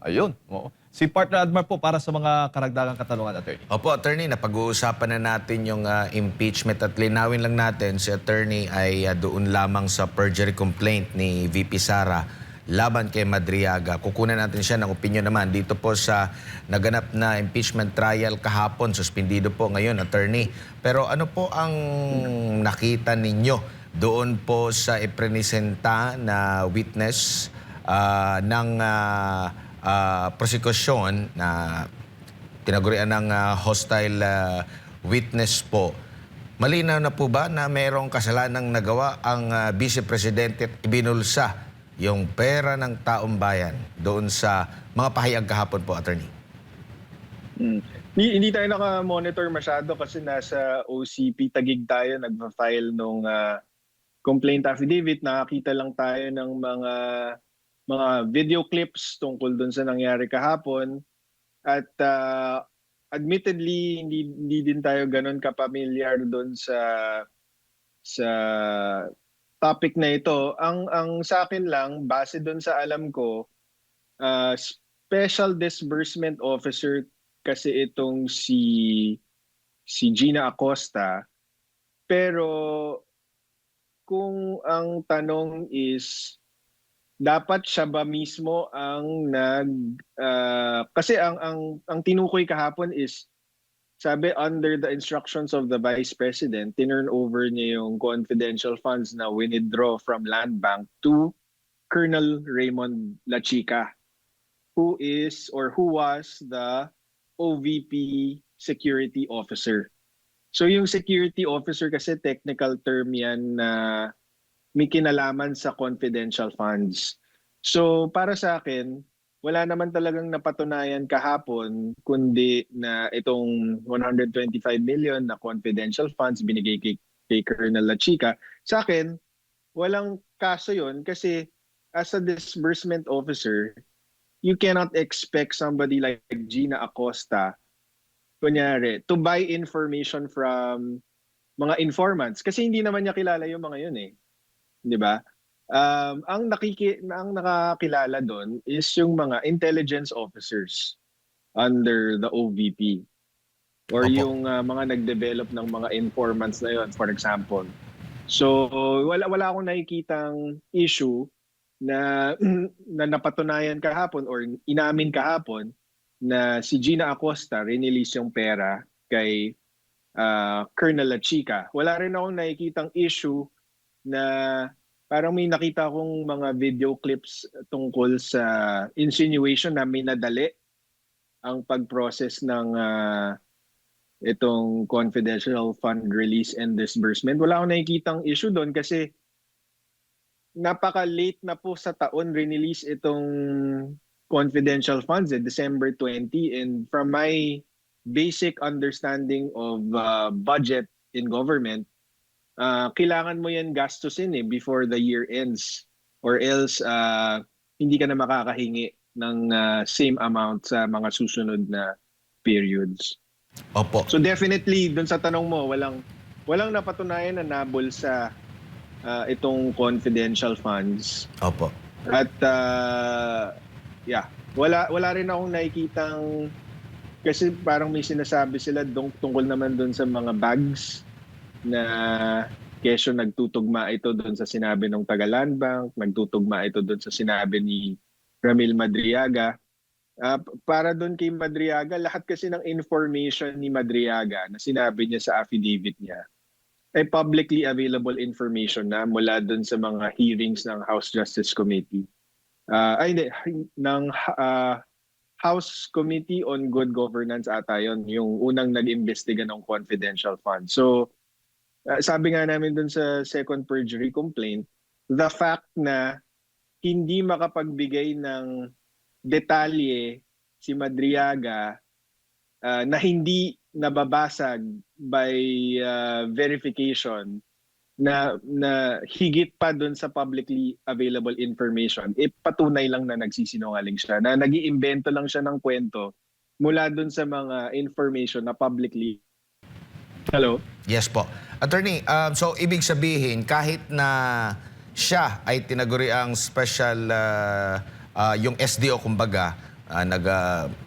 Ayun, oo. Si Partner Admar po para sa mga karagdagang katanungan, attorney. Opo, attorney, napag-uusapan na natin yung impeachment at linawin lang natin si attorney ay doon lamang sa perjury complaint ni VP Sara laban kay Madriaga. Kukunan natin siya ng opinion naman dito po sa naganap na impeachment trial kahapon. Suspendido po ngayon, attorney. Pero ano po ang nakita ninyo doon po sa ipresenta na witness ng prosekusyon na tinagurian ng hostile witness po? Malinaw na po ba na mayroong kasalanang nagawa ang Vice Presidente at ibinulsa yung pera ng taong bayan doon sa mga pahayag kahapon po, attorney? Hindi tayo naka-monitor masyado kasi nasa OCP Taguig tayo nagpa-file nung complaint affidavit. Nakakita lang tayo ng mga video clips tungkol dun sa nangyari kahapon. At admittedly, hindi din tayo ganun kapamilyar dun sa topic na ito. Ang sa akin lang, base dun sa alam ko, Special Disbursement Officer kasi itong si Gina Acosta. Pero kung ang tanong is dapat siya ba mismo ang kasi ang tinukoy kahapon is sabi under the instructions of the Vice President, tinurn over niya yung confidential funds na withdraw from Land Bank to Colonel Raymond Lachica, who was the OVP security officer. So yung security officer kasi technical term yan na may kinalaman sa confidential funds. So para sa akin, wala naman talagang napatunayan kahapon kundi na itong 125 million na confidential funds binigay kay Colonel Lachica. Sa akin, walang kaso yon kasi as a disbursement officer, you cannot expect somebody like Gina Acosta, kunyari, to buy information from mga informants. Kasi hindi naman niya kilala yung mga yun eh. Di ba? Ang nakakilala doon is yung mga intelligence officers under the OVP or Opo. yung mga nag-develop ng mga informants na yon, for example. So wala akong nakikitang issue na na napatunayan kahapon or inamin kahapon na si Gina Acosta release yung pera kay Colonel Lachica. Wala rin akong nakikitang issue na parang may nakita akong mga video clips tungkol sa insinuation na minadali ang pag-process ng itong confidential fund release and disbursement. Wala akong nakikitang issue doon kasi napaka-late na po sa taon release itong confidential funds, December 20. And from my basic understanding of budget in government, kailangan mo yan gastusin before the year ends or else hindi ka na makakahingi ng same amount sa mga susunod na periods. Opo. So definitely dun sa tanong mo, walang napatunayan na nabol sa itong confidential funds. Opo. At wala rin akong nakikitang kasi parang may sinasabi sila tungkol naman dun sa mga bags na kesyo nagtutugma ito doon sa sinabi ng taga-Land Bank, nagtutugma ito doon sa sinabi ni Ramil Madriaga. Para doon kay Madriaga, lahat kasi ng information ni Madriaga na sinabi niya sa affidavit niya ay publicly available information na mula doon sa mga hearings ng House Justice Committee. Ng House Committee on Good Governance ata yun, yung unang nag-imbestiga ng confidential fund. So, sabi nga namin dun sa second perjury complaint, the fact na hindi makapagbigay ng detalye si Madriaga na hindi nababasag by verification na higit pa dun sa publicly available information, patunay lang na nagsisinungaling siya, na nag-iimbento lang siya ng kwento mula dun sa mga information na publicly. Hello? Yes po. Attorney, so ibig sabihin kahit na siya ay tinaguri ang special yung SDO kumbaga,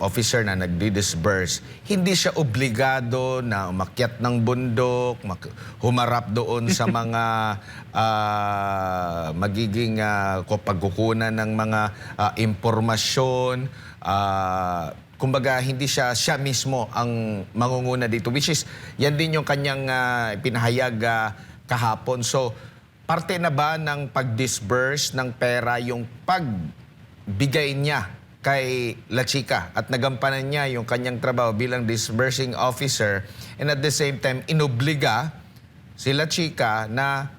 officer na nagdi-disburse, hindi siya obligado na umakyat ng bundok, humarap doon sa mga magiging pagkukunan ng mga impormasyon. Kumbaga, hindi siya mismo ang mangunguna dito, which is, yan din yung kanyang pinahayag kahapon. So, parte na ba ng pag-disburse ng pera yung pagbigay niya kay La Chica at nagampanan niya yung kanyang trabaho bilang disbursing officer, and at the same time inobliga si La Chica na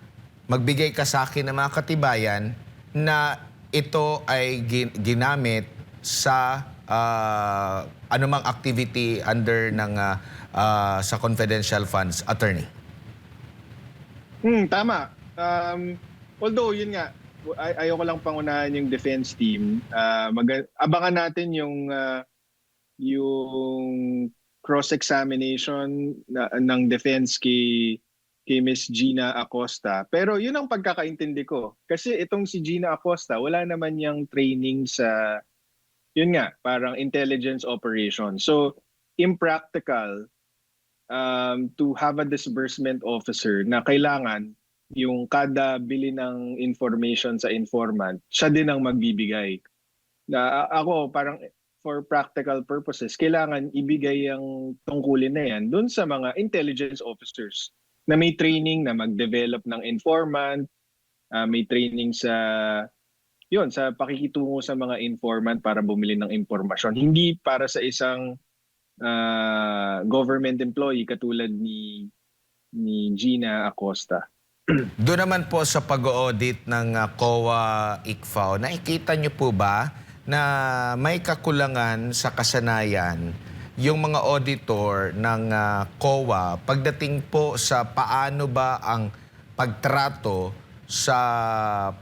magbigay ka sa akin ng mga katibayan na ito ay ginamit sa anumang activity under ng sa confidential funds, attorney? Tama. Although, yun nga, ayoko lang pangunahan yung defense team. Abangan natin yung cross-examination ng defense kay Miss Gina Acosta. Pero yun ang pagkakaintindi ko. Kasi itong si Gina Acosta, wala naman yung training sa, yun nga, parang intelligence operation. So, impractical to have a disbursement officer na kailangan yung kada bili ng information sa informant, siya din ang magbibigay. Na ako, parang for practical purposes, kailangan ibigay ang tungkulin na yan dun sa mga intelligence officers na may training na mag-develop ng informant, may training sa sa pakikitungo sa mga informant para bumili ng impormasyon. Hindi para sa isang government employee katulad ni Gina Acosta. Doon naman po sa pag-audit ng COA ICFAO, nakikita niyo po ba na may kakulangan sa kasanayan yung mga auditor ng COA pagdating po sa paano ba ang pagtrato sa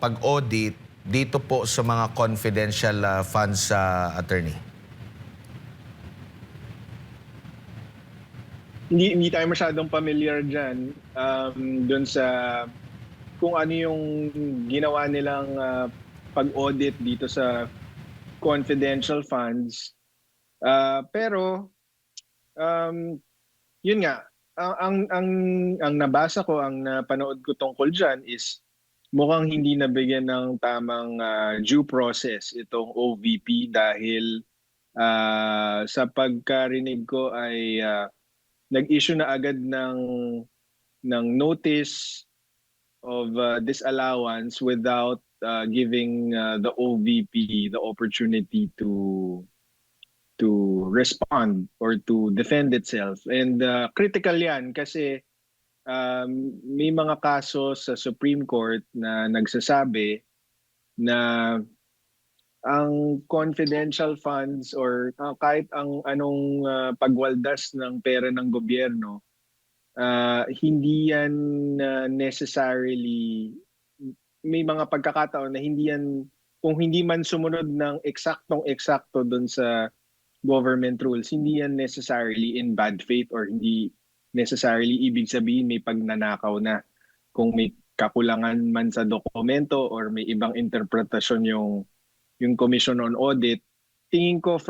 pag-audit dito po sa mga confidential funds, attorney? Hindi tayo masyadong familiar dyan doon sa kung ano yung ginawa nilang pag-audit dito sa confidential funds. Pero yun nga, ang nabasa ko, ang napanood ko tungkol dyan is mukhang hindi nabigyan ng tamang due process itong OVP dahil sa pagkarinig ko ay nag-issue na agad ng notice of disallowance without giving the OVP the opportunity to respond or to defend itself. And critical yan kasi may mga kaso sa Supreme Court na nagsasabi na ang confidential funds or kahit ang anong pagwaldas ng pera ng gobyerno, hindi yan necessarily, may mga pagkakataon na hindi yan, kung hindi man sumunod ng eksaktong-eksakto dun sa government rules, hindi yan necessarily in bad faith or hindi necessarily ibig sabihin may pagnanakaw na. Kung may kakulangan man sa dokumento or may ibang interpretasyon yung Commission on Audit, tingin ko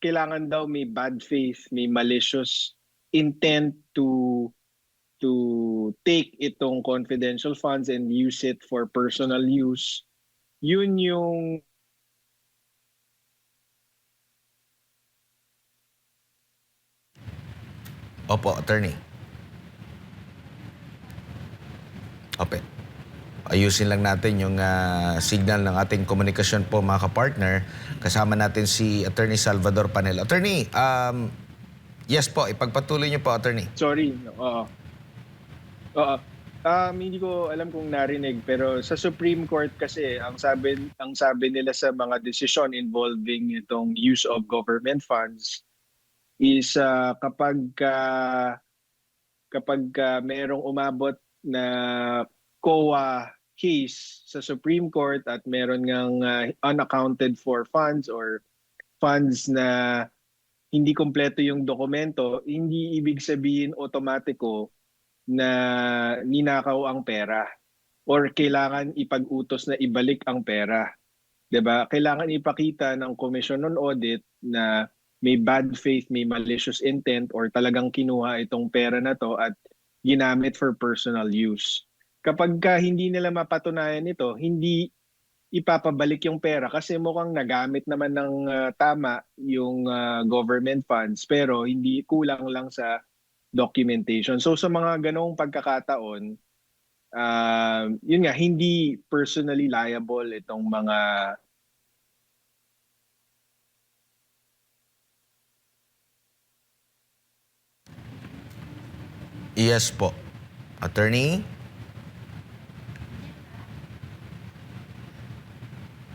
kailangan daw may bad faith, may malicious intent to take itong confidential funds and use it for personal use. Yun yung Opo, attorney. Opo. Ayusin lang natin yung signal ng ating komunikasyon po, mga kapartner. Kasama natin si Attorney Salvador Panel. Attorney, yes po, ipagpatuloy niyo po, attorney. Sorry. Oo. Hindi ko alam kung narinig, pero sa Supreme Court kasi ang sabi nila sa mga desisyon involving itong use of government funds is kapag merong umabot na COA case sa Supreme Court at meron ngang unaccounted for funds or funds na hindi kompleto yung dokumento, hindi ibig sabihin otomatiko na ninakaw ang pera or kailangan ipag-utos na ibalik ang pera. 'di ba? Kailangan ipakita ng Commission on Audit na may bad faith, may malicious intent or talagang kinuha itong pera na to at ginamit for personal use. Kapag hindi nila mapatunayan ito, hindi ipapabalik yung pera kasi mukhang nagamit naman ng tama yung government funds pero hindi, kulang lang sa documentation. So sa mga ganong pagkakataon, yun nga, hindi personally liable itong mga. Yes po. Attorney?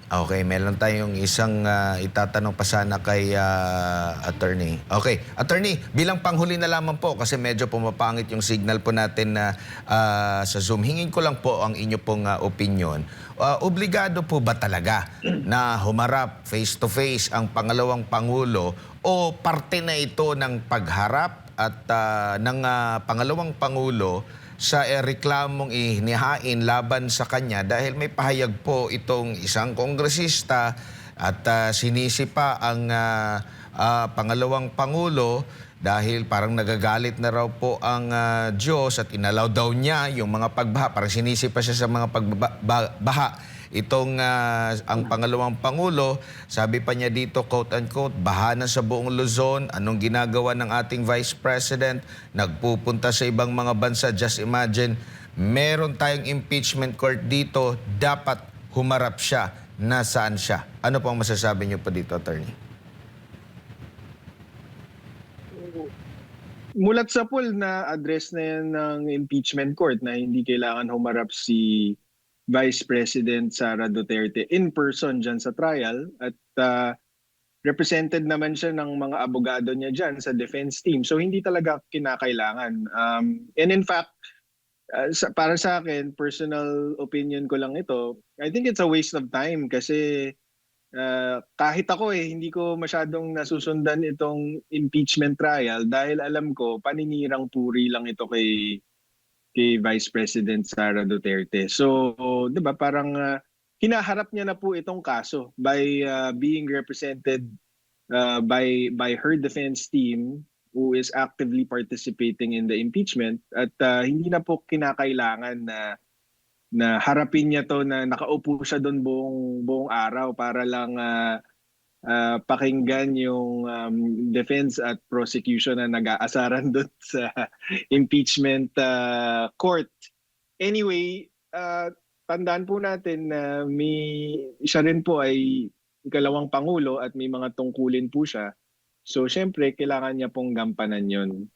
Okay, meron tayong isang itatanong pa sana kay attorney. Okay, attorney, bilang panghuli na lamang po kasi medyo pumapangit yung signal po natin na sa Zoom. Hingin ko lang po ang inyo pong opinion. Obligado po ba talaga na humarap face-to-face ang pangalawang pangulo o parte na ito ng pagharap at ng pangalawang pangulo sa reklamong inihain laban sa kanya dahil may pahayag po itong isang kongresista at sinisi pa ang pangalawang pangulo dahil parang nagagalit na raw po ang Diyos at inalaw daw niya yung mga pagbaha. Parang sinisi pa siya sa mga pagbaha. Itong ang pangalawang pangulo, sabi pa niya dito, quote-unquote, baha na sa buong Luzon. Anong ginagawa ng ating Vice President? Nagpupunta sa ibang mga bansa. Just imagine, meron tayong impeachment court dito. Dapat humarap siya. Nasaan siya? Ano pong masasabi niyo pa dito, attorney? Mulat sa pool na address na yan ng impeachment court na hindi kailangan humarap si Vice President Sara Duterte in person dyan sa trial at represented naman siya ng mga abogado niya dyan sa defense team. So hindi talaga kinakailangan. And in fact, para sa akin, personal opinion ko lang ito, I think it's a waste of time kasi kahit ako hindi ko masyadong nasusundan itong impeachment trial dahil alam ko paninirang puri lang ito kay Vice President Sara Duterte. So, 'di ba, parang hinaharap niya na po itong kaso by being represented by her defense team who is actively participating in the impeachment at hindi na po kinakailangan na harapin niya to na nakaupo siya doon buong araw para lang pakinggan yung defense at prosecution na nag-aasaran doon sa impeachment court. Anyway, tandaan po natin na siya rin po ay ikalawang pangulo at may mga tungkulin po siya. So, syempre, kailangan niya pong gampanan yon.